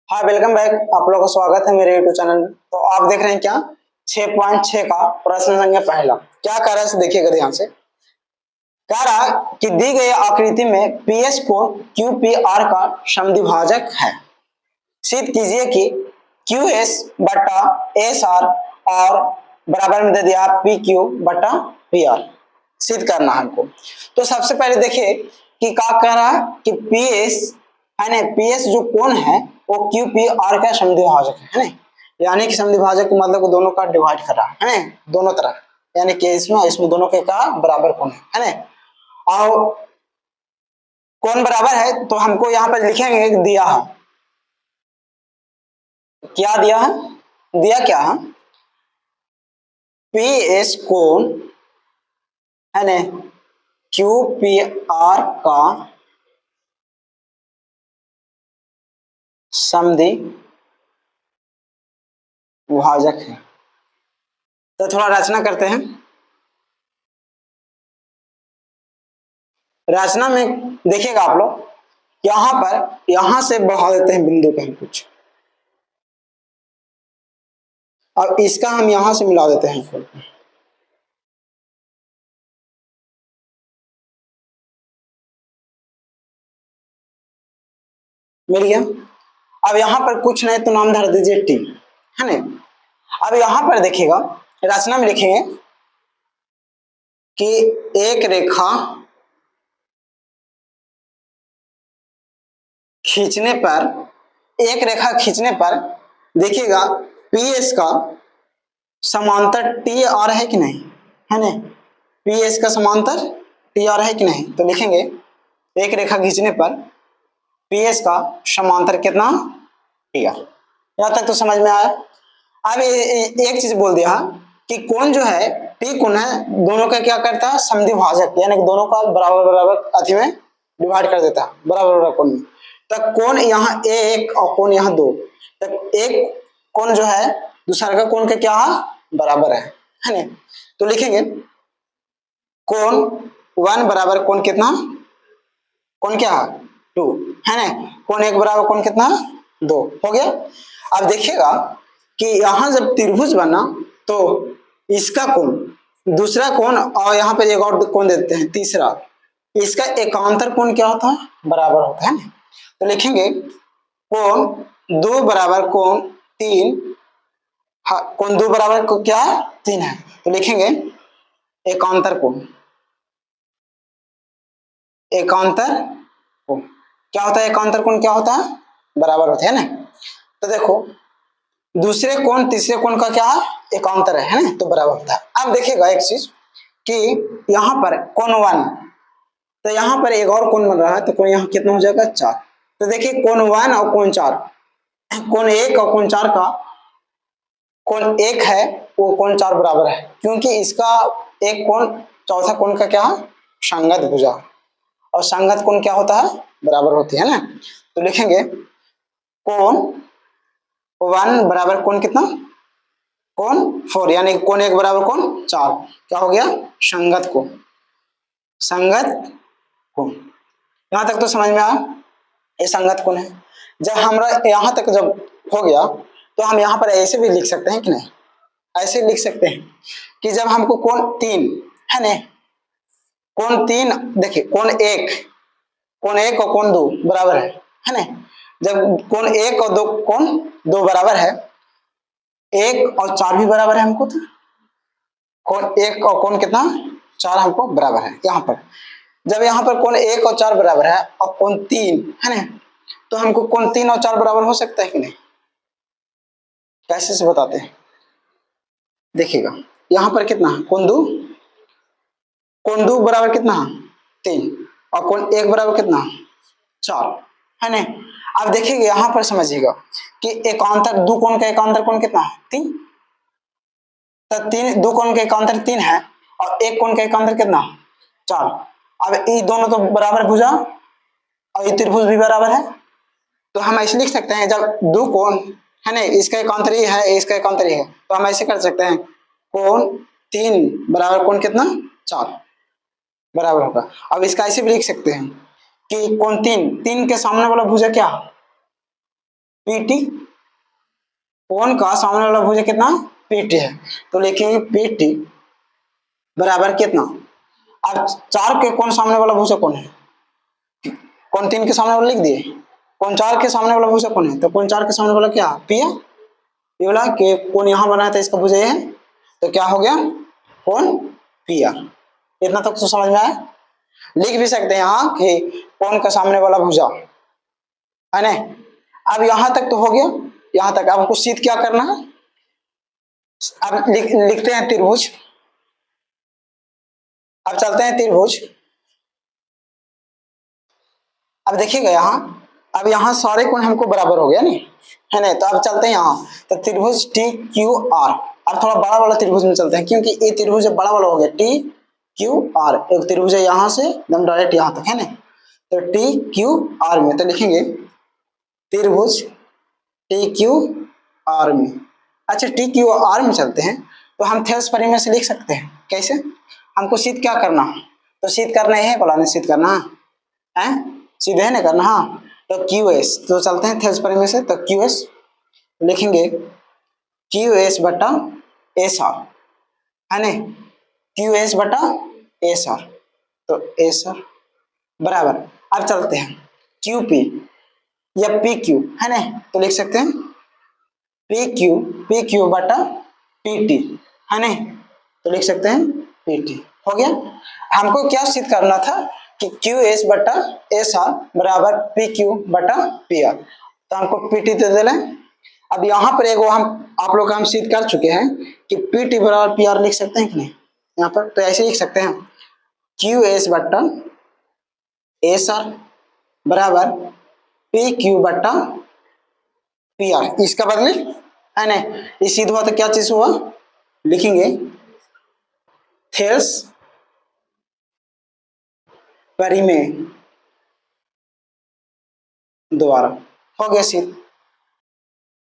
हाँ, welcome back. आप लोगों का स्वागत है मेरे यूट्यूब चैनल में। तो आप देख रहे हैं क्या 6.6 का प्रश्न संख्या पहला क्या कह रहा है, देखिएगा ध्यान से। कह रहा है कि दी गई आकृति में पीएस कोण क्यूपीआर का समद्विभाजक है। सिद्ध कीजिए कि क्यूएस बटा एस आर और बराबर में दे दिया पी क्यू बटा पी आर। सिद्ध करना है हमको। तो सबसे पहले देखिए कि क्या कह रहा है कि पीएस है ना, पीएस जो कोण है वो क्यू पी आर का समद्विभाजक है ना। यानी कि समद्विभाजक का मतलब दोनों का डिवाइड कर रहा है ना, दोनों तरफ। यानी कि इसमें इसमें दोनों के का बराबर कोण है ना। और कोण बराबर है तो हमको यहाँ पर लिखेंगे दिया है, क्या दिया है, दिया क्या है, पी एस कोण है ना क्यू पी आर का समद्वि विभाजक है। तो थोड़ा रचना करते हैं। रचना में देखिएगा आप लोग, यहां पर यहां से बढ़ा देते हैं बिंदु का हम कुछ, और इसका हम यहां से मिला देते हैं। मिल गया। अब यहां पर कुछ नहीं तो नाम धर दीजिए टी, है ना। अब यहां पर देखिएगा, रचना में लिखेंगे कि एक रेखा खींचने पर, एक रेखा खींचने पर देखिएगा पी एस का समांतर टी आर है कि नहीं, है ना। पी एस का समांतर टी आर है कि नहीं, तो लिखेंगे एक रेखा खींचने पर पी एस का समांतर कितना, टी आर। यहां तक तो समझ में आया। अब एक चीज बोल दिया कि कोण जो है टी कोण है, दोनों का क्या करता है, समद्विभाजक, यानी कि दोनों का बराबर बराबर अति में डिवाइड कर देता है, बराबर बराबर कोण में। तो कोण यहाँ एक और कोण यहाँ दो, तो एक कोण जो है दूसरा का कोण के क्या है, बराबर है ना। तो लिखेंगे कोण वन बराबर कोण कितना, कोण क्या है टू, है ना। कोण एक बराबर कोण कितना, दो, हो गया। अब देखिएगा कि यहां जब त्रिभुज बना तो इसका कोण दूसरा कोण और यहाँ पे एक और कोण देते हैं तीसरा, इसका एकांतर कोण क्या होता है, बराबर होता है ना। तो लिखेंगे कोण दो बराबर कोण तीन, हाँ कोण दो बराबर को क्या है, तीन है। तो लिखेंगे एकांतर कोण, एकांतर कोण क्या होता है, एकांतर कोण क्या होता है, बराबर होता है ना। तो देखो दूसरे कोण तीसरे कोण का क्या है, एकांतर है ना, तो बराबर होता है। अब देखिएगा एक चीज कि यहाँ पर कोण वन, तो यहाँ पर एक और कोण बन रहा है, तो कोण यहाँ कितना हो जाएगा, चार। तो देखिए कोण वन और कोण चार, कोण एक और कोण चार का, कोण एक है वो कोण चार बराबर है, क्योंकि इसका एक कोण चौथा कोण का क्या है, संगत भुजा, और संगत कोण क्या होता है, बराबर होती है ना। तो लिखेंगे कोण वन बराबर कोण कितना, कोण फोर, यानी कोण एक बराबर कोण चार, क्या हो गया, संगत कोण, संगत कोण। यहां तक तो समझ में आया, ये संगत कोण है। जब हमारा यहां तक जब हो गया तो हम यहाँ पर ऐसे भी लिख सकते हैं कि नहीं, ऐसे लिख सकते हैं कि जब हमको कोण तीन है ना, कोण तीन देखिए कोण एक और कोण दो बराबर है ना। जब कोण एक और दो कोण दो बराबर है, एक और चार भी बराबर है हमको, तो कोण एक और कोण कितना, चार हमको बराबर है। यहाँ पर जब यहाँ पर कोण एक और चार बराबर है और कोण तीन है ना, तो हमको कोण तीन और चार बराबर हो सकता है कि नहीं, कैसे से बताते हैं। देखिएगा यहाँ पर कितना कोण दो बराबर कितना, तीन, और कोण एक बराबर कितना, चार, है ना। अब देखिएगा यहाँ पर समझिएगा कि एकांतर दो कोण का एकांतर कोण कितना है, तीन। तो तीन दो कोण का एकांतर तीन है और एक कोण का एकांतर कितना, चार। अब ये दोनों तो बराबर भुजा और ये त्रिभुज भी बराबर है, तो हम ऐसे लिख सकते हैं जब दो कोण है ना, इसका एकांतर ये है इसका एकांतर ये है, तो हम ऐसे कर सकते हैं कोण तीन बराबर कोण कितना, चार बराबर होगा। अब इसका ऐसे भी लिख सकते हैं कि कोण तीन, तीन के सामने वाला भुजा क्या, पीटी, कोण का सामने वाला भुजा कितना, पीटी है, तो लिखेंगे पीटी बराबर कितना। अब 4 के कोण सामने वाला भुजा कौन है, कोण 3 के सामने वाला लिख दिए, कोण 4 के सामने वाला भुजा कौन है, तो कोण 4 के सामने वाला क्या, पी है, ये वाला कि कोण यहाँ बनाया था इसका भुजा ये है, तो क्या हो गया, कोण पी आर। इतना तक तो समझ में आया। लिख भी सकते हैं यहाँ कि कोण का सामने वाला भुजा है ना। अब यहां तक तो हो गया, यहां तक। अब हमको सीध क्या करना है, अब लिखते हैं त्रिभुज। अब चलते हैं त्रिभुज। अब देखिएगा यहाँ, अब यहाँ सारे कोण हमको बराबर हो गया नहीं है ना, तो अब चलते हैं यहाँ, तो त्रिभुज टी क्यू आर। अब थोड़ा बड़ा वाला त्रिभुज में चलते हैं, क्योंकि ये त्रिभुज बड़ा वाला हो गया, टी क्यू आर, एक त्रिभुज है यहाँ से एकदम डायरेक्ट यहाँ तक है ना, तो टी क्यू आर में तो लिखेंगे त्रिभुज टी क्यू आर में। अच्छा टी क्यू आर में चलते हैं, तो हम थेल्स परिमेय से लिख सकते हैं, कैसे, हमको सिद्ध क्या करना, तो सिद्ध करना है बोला ना, सिद्ध करना है, सीधे है ना करना, हाँ, तो क्यू एस, तो चलते हैं थेल्स परिमेय से, तो क्यू एस लिखेंगे क्यू एस बटा एस आर है ना, क्यू एस बटा एस आर, तो एस आर बराबर। अब चलते हैं क्यू पी या पी क्यू है ना, तो लिख सकते हैं पी क्यू बटा पी टी है ना, तो लिख सकते हैं पी टी। हो गया। हमको क्या सिद्ध करना था कि क्यू एस बटा एस आर बराबर पी क्यू बटा पी आर, तो हमको पी टी दे देना। अब यहाँ पर एक हम आप लोग हम सिद्ध कर चुके हैं कि पी टी बराबर पी आर लिख सकते हैं कि नहीं, यहाँ पर तो ऐसे लिख सकते हैं क्यू एस बटा एस आर बराबर पी क्यू बटा पी आर, इसका बदले है ना, ये सिद्ध हुआ तो क्या चीज हुआ, लिखेंगे थेल्स परिमेय द्वारा। हो गया सिद्ध।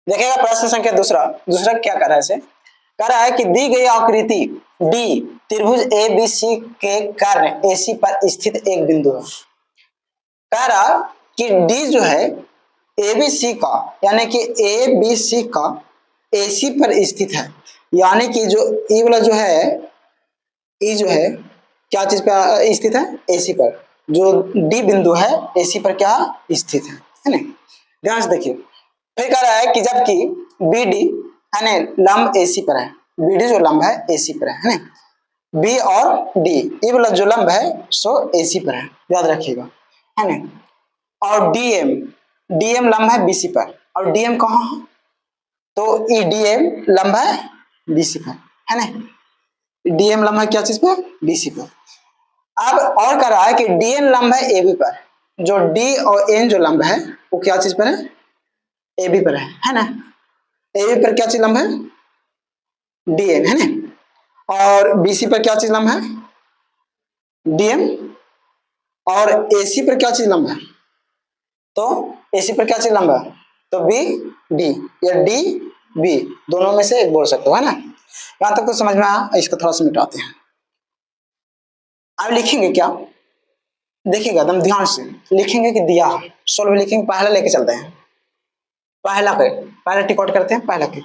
देखिएगा प्रश्न संख्या दूसरा, दूसरा क्या कर रहा है, इसे कह रहा है कि दी गई आकृति डी त्रिभुज ए बी सी के कर्ण एसी पर स्थित एक बिंदु है। कह रहा कि डी जो है ए बी सी का, यानी कि ए बी सी का एसी पर स्थित है, यानी कि जो ई वाला जो है, ई जो है क्या चीज पर स्थित है, एसी पर, जो डी बिंदु है एसी पर क्या स्थित है ना। ध्यान से देखिए, फिर कह रहा है कि जबकि बी डी है ना लंब एसी पर है, बी डी जो लंब है एसी पर है ना, बी और डी ये वाला जो लंब है सो एसी पर है, याद रखिएगा है ना। और डीएम, डीएम लंब है बीसी पर, और डीएम कहाँ है, तो ई डीएम लंब है बीसी पर है ना, डीएम लंब है क्या चीज पर, बीसी पर। अब और कह रहा है कि डीएन लंब है एबी पर, जो डी और एन जो लंब है वो क्या चीज पर है, एबी पर है ना, एबी पर क्या चीज लंब है, डीएन है ना, और बीसी पर क्या चीज लंब है, डीएम, और एसी पर क्या चीज लंब है, तो एसी पर क्या चीज लंब है, तो बी डी या डी बी, दोनों में से एक बोल सकते हो है ना। यहां तक तो समझ में आया, इसको थोड़ा सा मिटाते हैं। अब लिखेंगे क्या, देखिएगा एकदम ध्यान से लिखेंगे कि दिया, सोल्व लिखेंगे, पहला लेके चलते हैं, पहला के पहला टिकट करते हैं, पहला के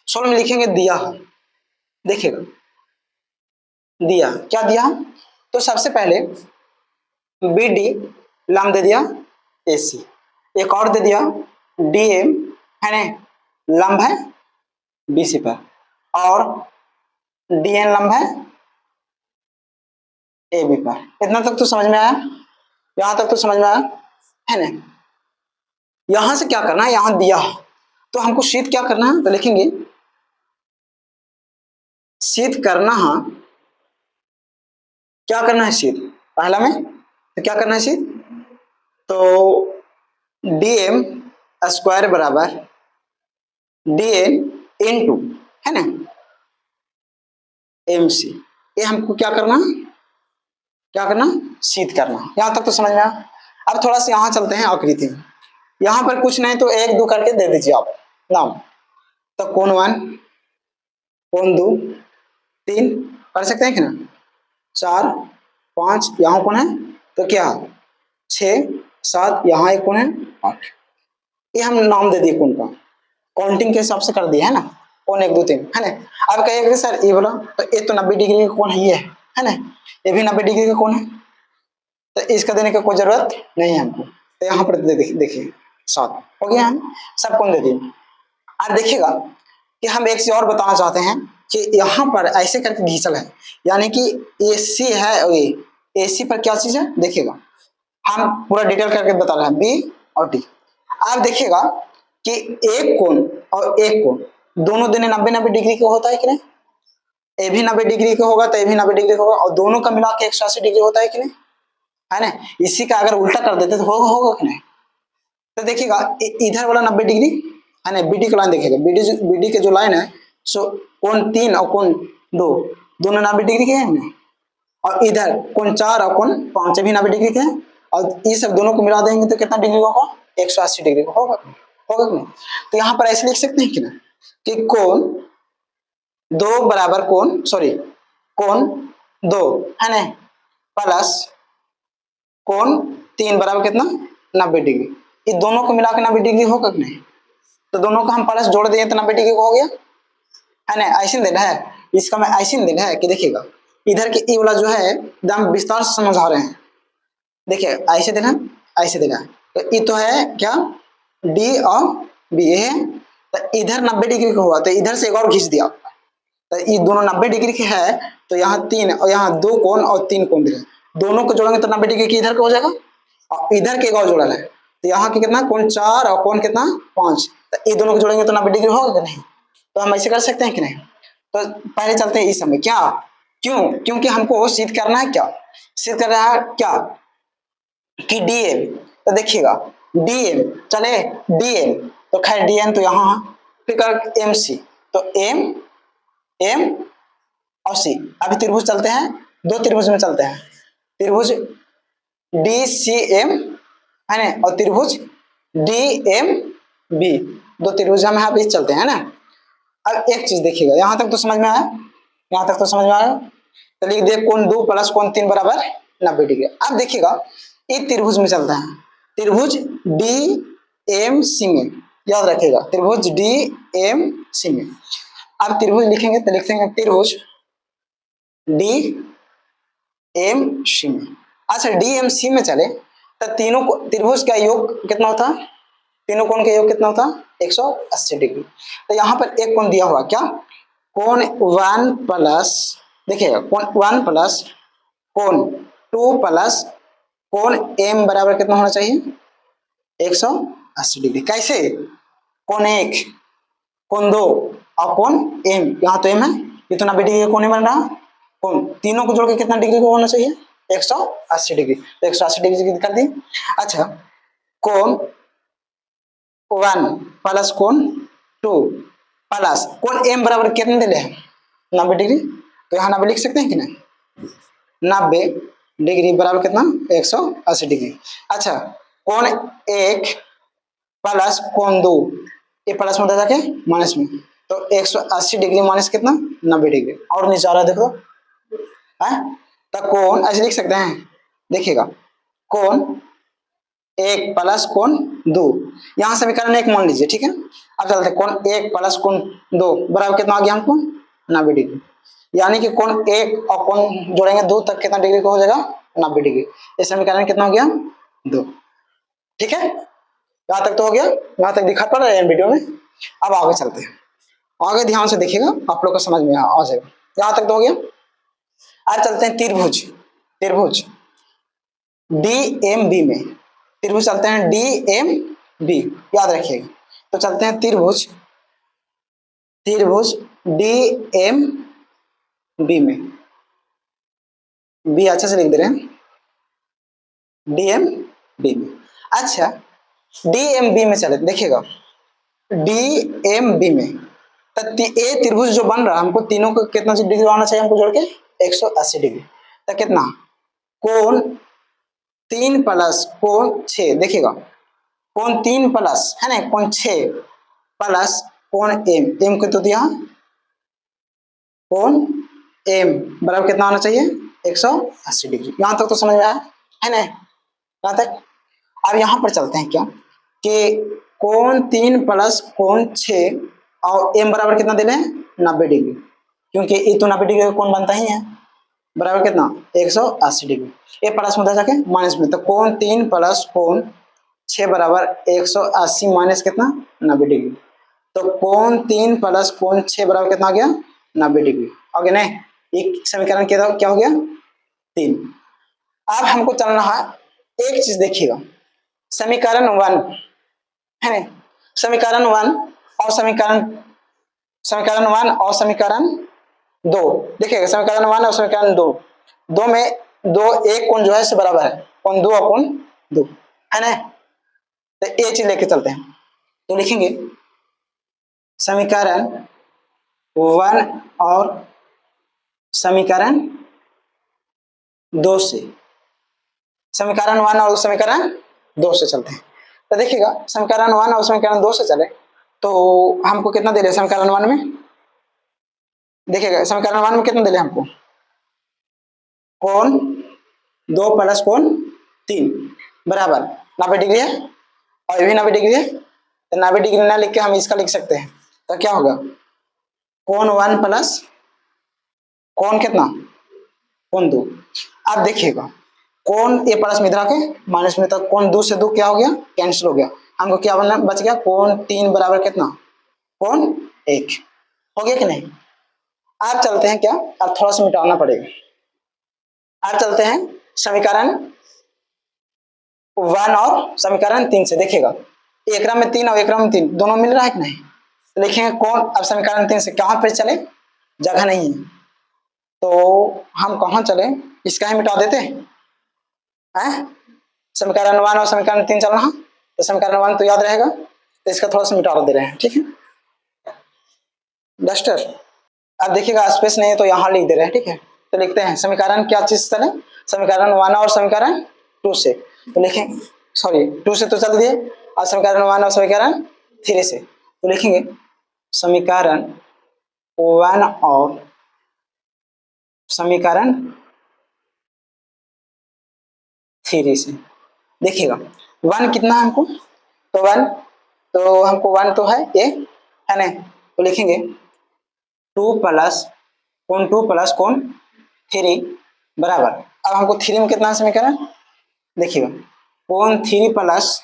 सोल्व में लिखेंगे दिया, देखिएगा दिया क्या दिया, तो सबसे पहले बी डी लंब दे दिया एसी, एक और दे दिया डीएम है ना लंब है बीसी पर, और डीएन लंब है एबी पर। इतना तक तो समझ में आया, यहां तक तो समझ में आया है ना। यहां से क्या करना है, यहां दिया तो हमको सिद्ध क्या करना है, तो लिखेंगे सिद्ध करना है, क्या करना है सिद्ध, पहला में तो क्या करना है सिद्ध, तो डीएम स्क्वायर बराबर डीएन इनटू है ना एमसी, ये हमको क्या करना, क्या करना, सिद्ध करना। यहां तक तो समझ में आया। अब थोड़ा सा यहां चलते हैं आकृति में, यहां पर कुछ नहीं तो एक दो करके दे दीजिए आप नाम, तो कौन 1 कौन 2 3 कर सकते हैं कि ना, 4 5 यहाँ कौन है, तो क्या 6 7 यहाँ एक कौन है 8, ये हम नाम दे दिए कोण का, काउंटिंग के हिसाब से कर दिया है ना, कोण 1 2 3 है ना। अब कहिएगा सर ये बोला तो ये तो 90 डिग्री का कोण है, ये है ना, ये भी 90 डिग्री का कोण है, तो इसका देने की कोई जरूरत नहीं है हमको। तो यहाँ पर देखिए 7 हो गया, हम सब कोण दे दिए। अब देखिएगा कि हम एक चीज और बताना चाहते हैं कि यहाँ पर ऐसे करके घिसल है, यानी कि AC है और ये AC पर क्या चीज है देखिएगा, हम पूरा डिटेल करके बता रहे हैं B और D। आप देखिएगा कि एक कोण और एक कोण दोनों देने 90-90 डिग्री का होता है कि नहीं, ए भी 90 डिग्री का होगा तो ए भी 90 डिग्री का होगा, और दोनों का मिला के 180 डिग्री होता है कि नहीं, है ना। इसी का अगर उल्टा कर देते तो होगा होगा कि नहीं। तो देखिएगा इधर वाला 90 डिग्री है ना, BD का लाइन देखिएगा, BD के जो लाइन है सो कोण 3 और कोण 2 दोनों 90 डिग्री के हैं ना, और इधर कोण 4 और कोण 5 भी 90 डिग्री के हैं, और ये सब दोनों को मिला देंगे तो कितना डिग्री का होगा, 180 डिग्री का होगा होगा कि नहीं। तो यहाँ पर ऐसे लिख सकते हैं कि ना कि कोण 2 बराबर कोण कोण 2 है ना प्लस कोण 3 बराबर कितना 90 डिग्री, ये दोनों को मिला के 90 डिग्री होगा कि नहीं। तो दोनों को हम प्लस जोड़ दिए तो 90 डिग्री का हो गया, है ना। ऐसे देना है इसका, मैं ऐसे देना है कि देखिएगा इधर के ई वाला जो है एकदम विस्तार से समझा रहे हैं, देखिए ऐसे देना, ऐसे देना। तो ये तो है क्या डी और बी, ये है तो इधर 90 डिग्री का हुआ तो इधर से एक और खींच दिया, तो ये दोनों 90 डिग्री के है, तो यहाँ 3 और यहाँ 2 कोण और 3 कोण दिए, दोनों को जोड़ेंगे तो 90 डिग्री की इधर का हो जाएगा, और इधर के एक और जोड़ा है तो यहाँ के कितना कोण 4 और कोण कितना 5, तो ये दोनों को जोड़ेंगे तो 90 डिग्री होगा कि नहीं। तो हम ऐसे कर सकते हैं कि नहीं। तो पहले चलते हैं इस समय क्या, क्यों, क्योंकि हमको सिद्ध करना है क्या, सिद्ध कर रहा है क्या कि डीएम, तो देखिएगा डीएम चले डीएम, तो खैर डीएम तो यहाँ फिर कर एमसी, तो एम एम और सी। अभी त्रिभुज चलते हैं, 2 त्रिभुज में चलते हैं, त्रिभुज DCM है ना, और त्रिभुज DMB, 2 त्रिभुज हम यहाँ पे चलते हैं ना। अब एक चीज देखिएगा, यहाँ तक तो समझ में आया, यहाँ तक तो समझ में आया। तो लिख दे कोण 2 प्लस कोण 3 बराबर 90 डिग्री। अब देखिएगा एक त्रिभुज में चलता है, त्रिभुज DMC में, याद रखिएगा त्रिभुज DMC में। अब त्रिभुज लिखेंगे तो लिखेंगे त्रिभुज DMC में। अच्छा DMC में चले तो तीनों को त्रिभुज का योग कितना होता है, तीनों कोण का योग कितना होता है 180 डिग्री। तो यहाँ पर एक कोण दिया हुआ क्या, कोण 1 प्लस, देखिएगा कोण 1 प्लस कोण 2 प्लस कोण M बराबर कितना होना चाहिए 180 डिग्री। कैसे, कोण 1 कोण 2 और कोण M, यहाँ तो M है, ये तो 90 डिग्री का कोण बन रहा, कोण तीनों को जोड़ के कितना डिग्री का होना चाहिए 180 डिग्री, तो 180 डिग्री कर दी। अच्छा कोण 1 प्लस कोण 2 प्लस कोण M बराबर कितने दिले हैं 90 डिग्री, तो यहाँ 90 लिख सकते हैं कि नहीं, 90 डिग्री बराबर कितना 180 डिग्री। अच्छा कोण 1 प्लस कोण 2, ये प्लस में जाके माइनस में, तो 180 डिग्री माइनस कितना 90 डिग्री, और नीचे आ रहा है देखो है, तो कोण ऐसे लिख सकते हैं, देखिएगा कोण 1 प्लस कोण 2, यहाँ समीकरण 1 मान लीजिए, ठीक है। अब चलते कोण 1 प्लस कोण 2 बराबर कितना आ गया हमको 90 डिग्री, यानी कि कोण 1 और कोण जोड़ेंगे 2 तक कितना डिग्री का हो जाएगा 90 डिग्री, ये समीकरण कितना हो गया 2, ठीक है। यहाँ तक तो हो गया, यहाँ तक दिखा पड़ रहा है वीडियो में। अब आगे चलते हैं, आगे ध्यान से देखिएगा आप लोग को समझ में आ जाएगा, यहाँ तक तो हो गया। आज चलते हैं त्रिभुज, त्रिभुज DMB में, त्रिभुज चलते हैं DMB, याद रखिएगा। तो चलते हैं त्रिभुज, त्रिभुज DMB में, बी अच्छे से लिख दे रहे हैं DMB में। अच्छा DMB में चले, देखिएगा DMB में तो ए त्रिभुज जो बन रहा है हमको तीनों को कितना डिग्री आना चाहिए हमको जोड़ के 180 डिग्री, तो कितना कोण 3 प्लस कोण 6, देखिएगा कोण 3 प्लस है ना कोण 6 प्लस कोण M को तो दिया कोण M बराबर कितना आना चाहिए 180 डिग्री, यहाँ तक तो समझ में आया है ना, यहाँ तक। अब यहाँ पर चलते हैं क्या कि कोण 3 प्लस कोण 6 और एम बराबर कितना दे रहे हैं 90 डिग्री, क्योंकि ये तो 90 डिग्री का कोण बनता ही है, बराबर कितना 180 डिग्री। ये प्लस में उधर जाके माइनस में, तो कोण 3 प्लस कोण 6 बराबर 180 माइनस कितना 90 डिग्री। तो कोण 3 प्लस कोण 6 बराबर कितना आ गया 90 डिग्री। ओके नहीं, एक समीकरण क्या हो गया 3। अब हमको चलना है, एक चीज देखिएगा, समीकरण 1 है ना, समीकरण 1 और समीकरण 1 और समीकरण 2 देखिएगा, समीकरण 1 और समीकरण 2 दो में दो एक कोण जो है बराबर है, कोण 2 और कोण 2 है ना। तो ये चीज लेके चलते हैं, तो लिखेंगे समीकरण 1 और समीकरण 2 से, समीकरण 1 और समीकरण 2 से चलते हैं। तो देखिएगा समीकरण 1 और समीकरण 2 से चले तो हमको कितना दे रहे समीकरण 1 में, देखिएगा समीकरण 1 में कितना दे रहे हमको, कोण 2 प्लस कोण 3 बराबर 90 डिग्री है और ये भी 90 डिग्री है। तो 90 डिग्री ना लिख के हम इसका लिख सकते हैं, तो क्या होगा कोण 1 प्लस कोण कितना कोण 2। अब देखिएगा कोण ए प्लस में इधर आके माइनस में, तक कोण 2 से 2 क्या हो गया कैंसिल हो गया, हमको क्या बनना बच गया कोण 3 बराबर कितना कोण 1 हो गया कि नहीं। अब चलते हैं क्या, अब थोड़ा सा मिटाना पड़ेगा। अब चलते हैं समीकरण 1 और समीकरण 3 से, देखिएगा एक में 3 और एक में 3 दोनों मिल रहा है कि नहीं, तो लिखेंगे कौन, अब समीकरण 3 से कहां पे चले, जगह नहीं है तो हम कहां चले, इसका ही मिटा देते हैं। समीकरण 1 और समीकरण 3 चलना है, तो समीकरण 1 तो याद रहेगा, तो इसका थोड़ा सा मिटा दे रहे हैं, ठीक है डस्टर। अब देखिएगा स्पेस नहीं है तो यहाँ लिख दे रहे हैं, ठीक है। तो लिखते हैं समीकरण क्या चीज चले, समीकरण 1 और समीकरण 2 से, तो लिखें सॉरी 2 से तो चल दिए, और समीकरण 1 और समीकरण 3 से, तो लिखेंगे समीकरण 1 और समीकरण 3 से। देखिएगा 1 कितना है हमको, तो 1 तो हमको 1 तो है ये है ना, तो लिखेंगे 2 प्लस कोण 2 प्लस कोण 3 बराबर, अब हमको 3 में कितना समीकरण, देखिएगा कोण 3 प्लस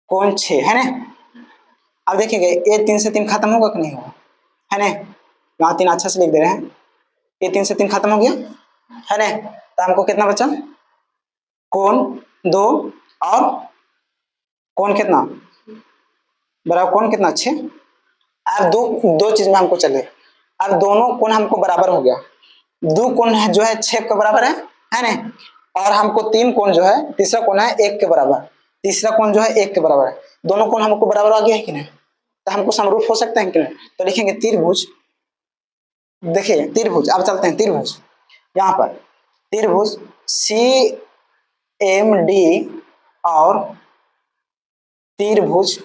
कोण 6 है ना। अब देखिएगा ये 3 से 3 खत्म होगा कि नहीं होगा, है ना, यहाँ 3 अच्छा से लिख दे रहे हैं, ये 3 से 3 खत्म हो गया है ना, तो हमको कितना बचा कोण 2 और कोण कितना बराबर कोण कितना 6। अब दो चीज में हमको चले, अब दोनों कोण हमको बराबर हो गया, दो कोण है जो है 6 के बराबर है ना, और हमको 3 कोण जो है तीसरा कोण है 1 के बराबर, तीसरा कोण जो है 1 के बराबर है, दोनों कोण हमको बराबर आ गया है कि नहीं, तो हमको समरूप हो सकते हैं कि नहीं, तो लिखेंगे त्रिभुज, देखिए त्रिभुज, अब चलते हैं त्रिभुज, यहाँ पर त्रिभुज सी एम डी और त्रिभुज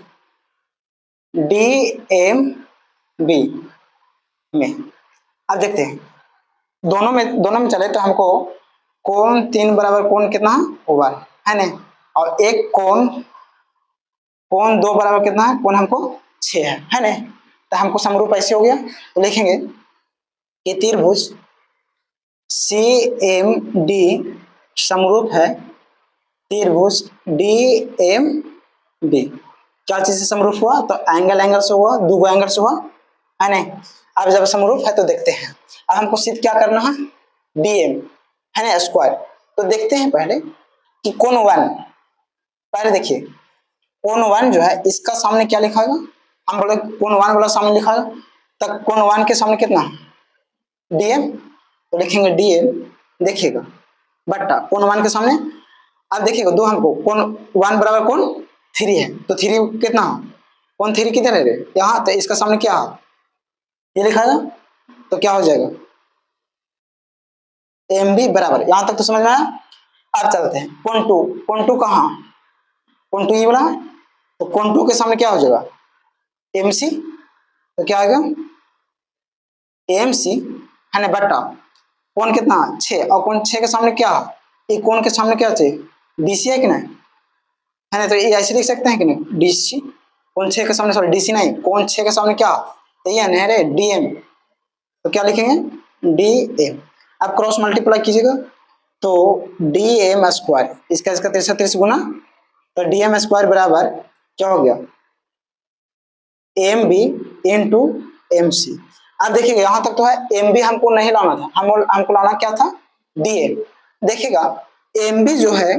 डी एम बी में, अब देखते हैं दोनों में चले तो हमको कोण 3 बराबर कोण कितना 1 है ना, और एक कोण 2 बराबर कितना है कोण हमको 6 है ना, तो हमको समरूप ऐसे हो गया, तो लिखेंगे कि त्रिभुज सी एम डी समरूप है त्रिभुज डी एम बी। क्या चीज से समरूप हुआ, तो एंगल से हुआ, दो एंगल से हुआ है ना। अब जब समरूप है तो देखते हैं, अब हमको सिर्फ क्या करना है डीएम है ना स्क्वायर, तो देखते हैं पहले कि कोण 1, पहले देखिए कोण 1 जो है इसका सामने क्या लिखा होगा, हम बोले कोण 1 वाला सामने लिखा है, तब कोण 1 के सामने कितना डीएम, तो लिखेंगे डीएम, देखिएगा बट्टा कोण 1 के सामने, अब देखिएगा दो हमको कोण 1 बराबर कोण 3 है, तो 3 कितना कोण 3 किधर है रे यहाँ, तो इसका सामने क्या है ये लिखा है, तो क्या हो जाएगा एम बी बराबर, यहां तक तो समझ में आया। अब चलते हैं कोण 2 कहाँ, कोण 2 ये वाला है, तो कोण 2 के सामने क्या हो जाएगा एम सी, तो क्या आएगा एम सी है ना बट्टा कोण कितना 6, और कोण 6 के सामने क्या है, ये कोण के सामने क्या चाहिए डीसी है कि नहीं, है ना, तो ये ऐसे लिख सकते हैं कि नहीं डीसी, कोण 6 के सामने, सॉरी डीसी नहीं, कोण 6 के सामने क्या एन है रे, डीएम। तो क्या लिखेंगे डीएम। अब क्रॉस मल्टीप्लाई कीजिएगा तो डीएम स्क्वायर, इसका इसका 30 गुना, तो डीएम स्क्वायर बराबर क्या हो गया M B into M C. अब देखिएगा यहां तक तो है, एम बी हमको नहीं लाना था, हमको लाना क्या था डीएम। देखिएगा एम बी जो है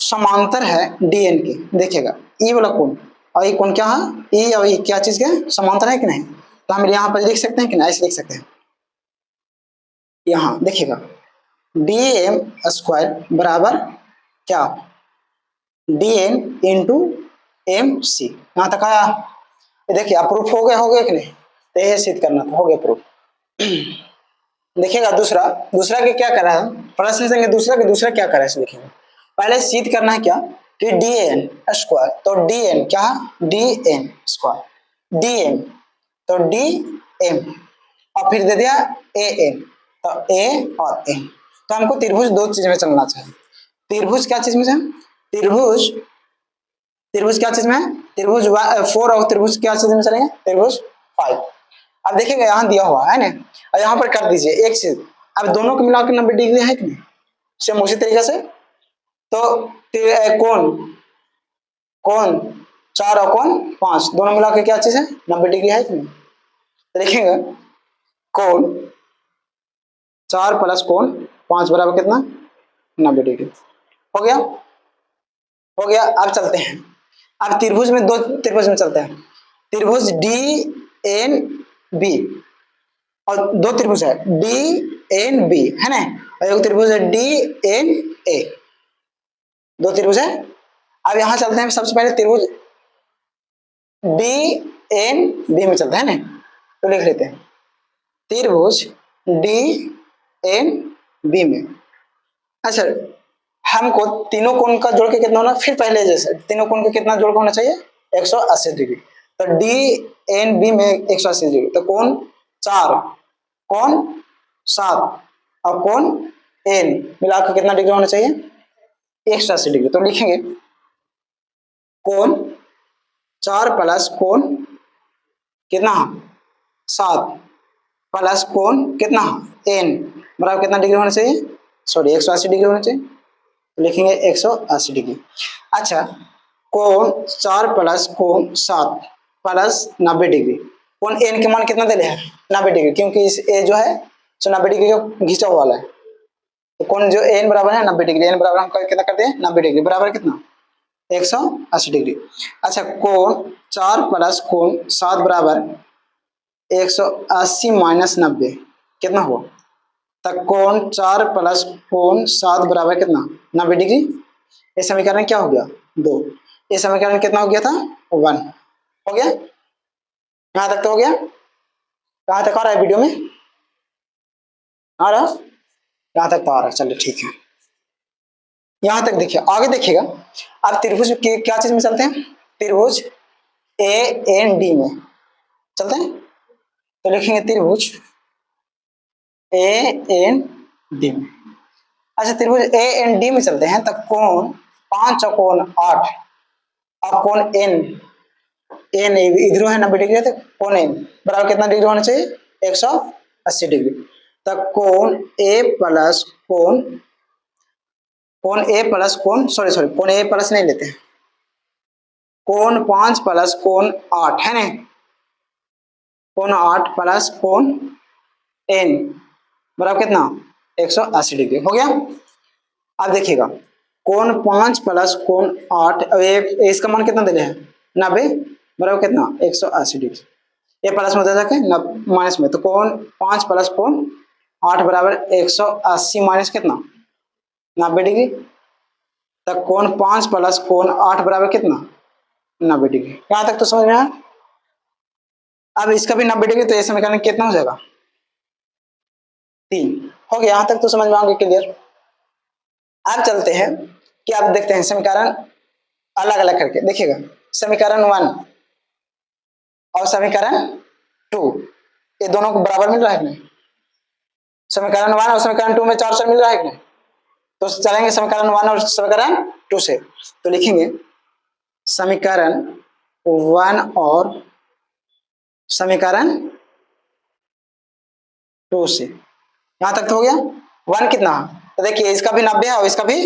समांतर है डीएन के, देखिएगा ई वाला कोण और ये कोण क्या है, ई और ई क्या चीज के समांतर है कि नहीं, तो हम यहाँ पर लिख सकते हैं कि नहीं, ऐसे लिख सकते हैं। यहाँ देखिएगा डी एम स्क्वायर बराबर क्या D N into M C, यहाँ तक आया। देखिए अप्रूफ हो गया कि नहीं, तो ये सिद्ध करना था, हो गया प्रूफ। देखिएगा दूसरा, दूसरा के क्या करा है प्रश्न से, दूसरा क्या करा है देखिएगा, पहले सिद्ध करना है क्या कि डी एन स्क्वायर, तो डी एन क्या D N square D M, तो डी एम और फिर दे दिया ए एन, तो ए और एन। तो हमको त्रिभुज दो चीज में चलना चाहिए। त्रिभुज क्या चीज में है, त्रिभुज त्रिभुज क्या चीज में है, त्रिभुज 4 और त्रिभुज क्या चीज में चलेंगे, त्रिभुज 5। अब देखिएगा यहाँ दिया हुआ है ना, और यहाँ पर कर दीजिए एक चीज, अब दोनों को मिला के 90 डिग्री है कि नहीं, सेम उसी तरीके से। तो कौन कौन 4 और कौन 5 दोनों मिला के क्या चीज है 90 डिग्री है कि नहीं, तो देखेंगे कौन 4 प्लस कौन 5 बराबर कितना 90 डिग्री। हो गया, हो गया। अब चलते हैं, अब त्रिभुज में, दो त्रिभुज में चलते हैं, त्रिभुज डी एन बी, और दो त्रिभुज है डी एन बी है ना, और एक त्रिभुज है डी एन ए, दो त्रिभुज है। अब यहां चलते हैं, सबसे पहले त्रिभुज डी एन बी में चलते हैं ना, तो लिख लेते हैं त्रिभुज डी एन बी में। अच्छा हमको तीनों कोण का जोड़ के कितना होना, फिर पहले जैसे तीनों कोण का कितना जोड़ होना चाहिए 180 डिग्री, तो डी एन बी में 180 डिग्री, तो कोण 4 कोण 7 और कोण एन मिलाकर कितना डिग्री होना चाहिए 180 डिग्री। तो लिखेंगे कोण 4 प्लस कोण कितना 7 प्लस कोण कितना एन बराबर कितना डिग्री होना चाहिए, सॉरी 180 डिग्री होना चाहिए, तो लिखेंगे 180 डिग्री। अच्छा कोण 4 प्लस कोण 7 प्लस 90 डिग्री, कोण एन के मान कितना दे हैं 90 डिग्री, क्योंकि इस ए जो है 90 डिग्री का घिंचा हुआ वाला है, तो कोण जो एन बराबर है 90 डिग्री, एन बराबर हम कितना करते हैं 90 डिग्री बराबर कितना 180 डिग्री। अच्छा कोण 4 प्लस कोण 7 बराबर 180 माइनस 90 कितना हुआ, तक कोण 4 प्लस कोण 7 बराबर कितना 90 डिग्री। ये समीकरण क्या हो गया 2, ये समीकरण कितना हो गया था 1, हो गया। यहां तक तो हो गया, कहां तक आ रहा है वीडियो में, आ रहा, यहां तक तो आ रहा, चलिए ठीक है। यहां तक देखिए, आगे देखिएगा अब त्रिभुज के क्या चीज में चलते हैं, त्रिभुज ए एन डी में चलते हैं, तो लिखेंगे त्रिभुज ए एन डी में। अच्छा त्रिभुज ए एन डी में चलते हैं, तब कोण 5 और कोण 8 और कोण एन, एन इधर है 90 डिग्री, तो कोण एन बराबर कितना डिग्री होना चाहिए 180 डिग्री। तब कोण ए प्लस कोण ए प्लस कोण सॉरी कोण ए प्लस नहीं लेते हैं, कोण 5 प्लस कोण 8 है ना, कोण 8 प्लस कोण एन बराबर कितना 180 डिग्री, हो गया। अब देखिएगा कोण 5 प्लस कोण 8, इसका मान कितना दे रहे हैं 90 बराबर कितना 180 डिग्री, ये प्लस में जाके माइनस में, तो कोण 5 प्लस कोण 8 बराबर 180 माइनस कितना 90 डिग्री, तब कोण 5 प्लस कोण 8 बराबर कितना 90 डिग्री। यहां तक तो समझ में आया। अब इसका भी 90 डिग्री, तो ये समीकरण कितना हो जाएगा 3, हो गया। यहां तक तो समझ में आ गया, क्लियर। अब चलते हैं कि आप देखते हैं समीकरण अलग अलग करके, देखिएगा समीकरण 1 और समीकरण 2 ये दोनों को बराबर मिल रहा है नहीं, समीकरण 1 और समीकरण 2 में 4 मिल रहा है नहीं, तो चलेंगे समीकरण 1 और समीकरण 2 से, तो लिखेंगे समीकरण 1 और समीकरण 2 से। यहां तक तो हो गया। 1 कितना, तो देखिए इसका भी 90 है और इसका भी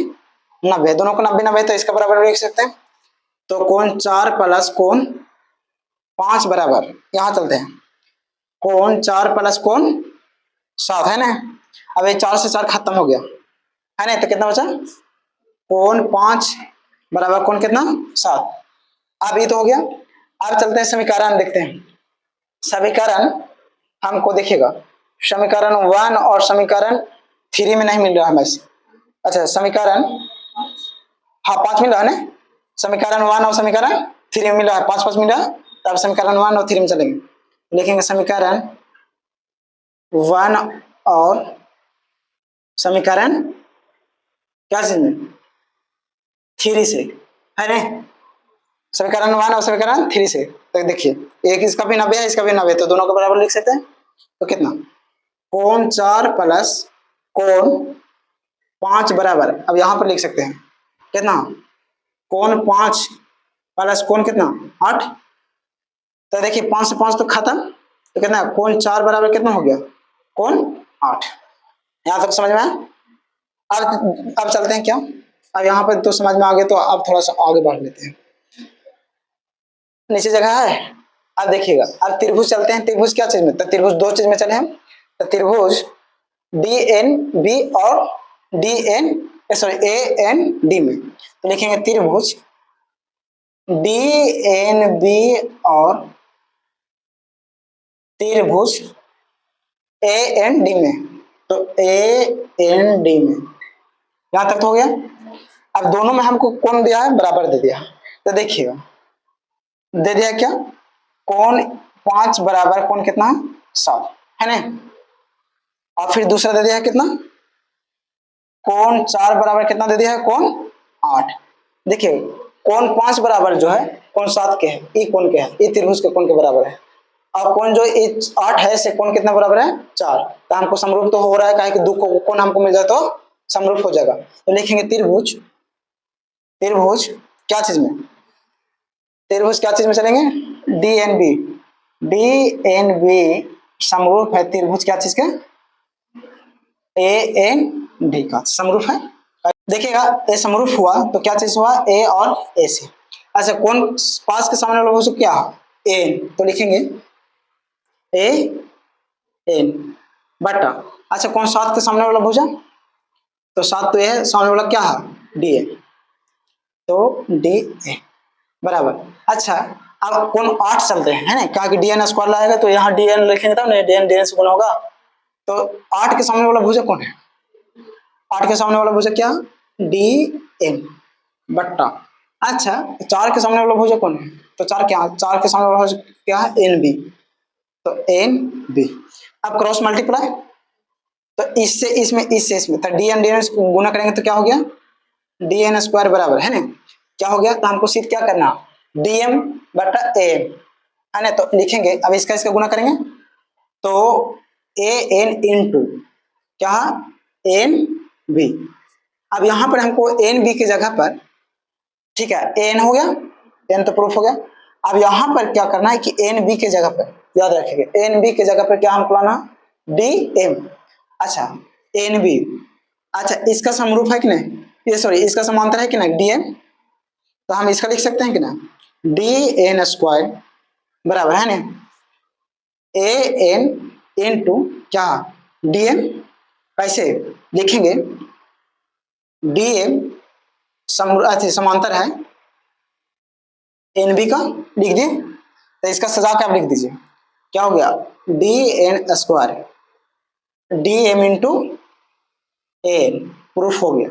90 है, दोनों को 90 90 तो इसका बराबर लिख सकते हैं। तो कोण 4 प्लस कोण 5 बराबर, यहां चलते हैं, कोण 4 प्लस कोण 7 है ना। अब ये 4 से 4 खत्म हो गया है ना, तो कितना बचा, कोण 5 बराबर कोण कितना 7। अब ये तो हो गया। अब चलते हैं समीकरण देखते हैं। समीकरण हमको देखिएगा, समीकरण 1 और समीकरण 3 में नहीं मिल रहा हमें। अच्छा समीकरण, हाँ 5 मिल रहा है ना, समीकरण 1 और समीकरण 3 में मिल रहा है, 5 5 मिल रहा है। तो अब समीकरण 1 और 3 में चलेंगे, लिखेंगे समीकरण 1 और समीकरण क्या चीज में 3 से है ना, समीकरण 1 और समीकरण 3 से। तो देखिए एक इसका भी 90 है, इसका भी 90, तो दोनों को बराबर लिख सकते हैं। तो कितना, कोण 4 प्लस कोण 5 बराबर, अब यहां पर लिख सकते हैं कितना, कोण 5 प्लस कोण कितना 8। तो देखिए 5 से 5 तो खत्म, तो कितना, कोण 4 बराबर कितना हो गया, कोण 8। यहां तक समझ में आया। अब चलते हैं क्या, अब यहाँ पर तो समझ में आ गया, तो अब थोड़ा सा आगे बढ़ लेते हैं। नीचे जगह है, अब देखिएगा, अब त्रिभुज चलते हैं। त्रिभुज क्या चीज में, तो त्रिभुज 2 चीज में चले हम। तो त्रिभुज डी एन बी और D N sorry A N D में, तो लिखेंगे त्रिभुज डी एन बी और त्रिभुज ए एन डी में। तो ए एन डी में, यहां तक तो हो गया। अब दोनों में हमको कोण दिया है, बराबर दे दिया। तो देखिएगा दे दिया क्या, कोण 5 बराबर कोण कितना 7 है ना। और फिर दूसरा दे दिया है कितना, कोण 4 बराबर कितना दे दिया है, कोण 8। देखिए कोण 5 बराबर जो है कोण 7 के है, ये कोण के है, ये त्रिभुज के कोण के बराबर है। और कोण जो 8 है से कोण कितना बराबर है 4, तो हमको समरूप तो हो रहा है, कि दो कोण हमको मिल जाए तो समरूप हो जाएगा। तो लिखेंगे त्रिभुज, त्रिभुज क्या चीज में, त्रिभुज क्या चीज में चलेंगे, D N B, D N B समरूप है त्रिभुज क्या चीज का, ए एन डी का समरूप है। देखिएगा ए समरूप हुआ तो क्या चीज हुआ, ए और ए से। अच्छा कौन पास के सामने वाला भुज क्या है, एन, तो लिखेंगे ए एन बटा, अच्छा कौन 7 के सामने वाला भुजा, तो 7 तो ये सामने वाला क्या है डी ए, तो डी ए बराबर। अच्छा अब कौन 8 चलते हैं है ना, क्या कि डीएन स्क्वायर लाएगा तो यहाँ डीएन लिखेंगे तब ना, डीएन डीएन से गुना होगा। तो 8 के सामने वाला भुजा कौन है, 8 के सामने वाला भुजा क्या, डी एन बट्टा। अच्छा 4 के सामने वाला भुजा कौन है, तो 4 क्या, 4 के सामने वाला भुजा क्या है, एन बी, तो एन बी। अब क्रॉस मल्टीप्लाई, तो इससे इसमें इससे इसमें, तो डी एन गुना करेंगे तो क्या हो गया, डी एन स्क्वायर बराबर है ना, क्या हो गया, तो हमको सिर्फ क्या करना, डीएम बटा एम है ना। तो लिखेंगे अब इसका इसका गुना करेंगे, तो ए एन इंटू क्या, एन बी। अब यहां पर हमको एन बी की जगह पर, ठीक है एन हो गया, एन तो प्रूफ हो गया। अब यहां पर क्या करना है कि एन बी के जगह पर, याद रखिएगा एन बी के जगह पर क्या हमको लाना, डी एम। अच्छा एन बी, अच्छा इसका समरूप है कि नहीं, ये सॉरी इसका समांतर है कि नहीं डी एम, तो हम इसका लिख सकते हैं कि ना, डी एन स्क्वायर बराबर है ना ए एन इंटू क्या डी एम। कैसे लिखेंगे, डी एम समांतर है एन बी का, लिख दिए। तो इसका सजा के आप लिख दीजिए, क्या हो गया, D N square D M into N, proof हो गया।